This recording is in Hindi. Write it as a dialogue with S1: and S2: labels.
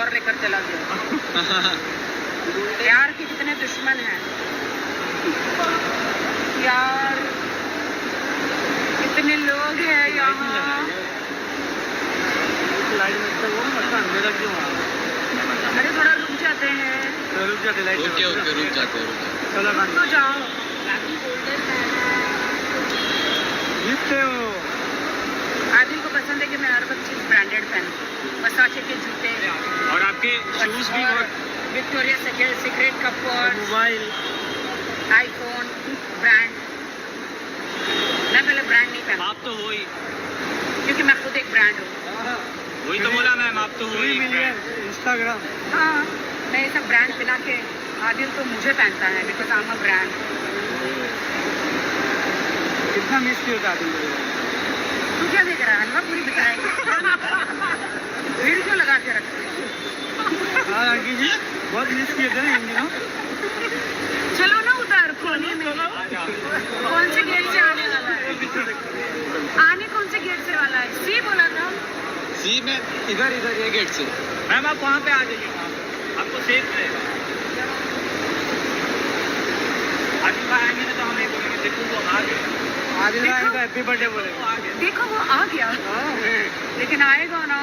S1: और लेकर चला गया। यार के कितने दुश्मन हैं यार, कितने लोग हैं यहाँ। अरे थोड़ा रुक जाते हैं।
S2: रुक जाते लाइट।
S3: ओके ओके रुक जाते हैं।
S1: चलो तो जाओ।
S2: जीतते हो।
S1: आदिल को पसंद है कि मैं हर वक्त चीज ब्रांडेड पहनूं, वर्साचे के जूते
S2: और आपके शूज भी बहुत।
S1: विक्टोरिया सीक्रेट का पर्स,
S2: मोबाइल,
S1: आईफोन ब्रांड। मैं पहले ब्रांड नहीं पहनता
S2: आप तो हो ही।
S1: क्योंकि मैं खुद एक ब्रांड हूँ।
S2: वही तो बोला मैम, आप तो हो ही। इंस्टाग्राम।
S1: हाँ, मैं ये सब ब्रांड पिला के आदिल तो मुझे पहनता है because I am a brand.
S2: कितना मिस किया था आदिल?
S1: तू क्या देख रहा है? हलवा पूरी बताएगा। भीड़ क्यों लगा के रखते हैं?
S2: हाँ आंटी जी, बहुत मिस किए थे ना इन दिनों।
S1: चलो ना उधर कोने में। कौन से गेट से आने वाला है? आने कौन से गेट से वाला है? सी बोला था।
S3: सी में इधर इधर ये गेट से।
S2: मैम आप वहाँ पे आ जाइए, आपको सेफ रहेगा। आदिल भाई आएंगे ना तो हम ये बोलेंगे देखो वो आ गया। आदिल भाई तो हैप्पी बर्थडे बोलेंगे।
S1: देखो वो आ गया, लेकिन आएगा ना।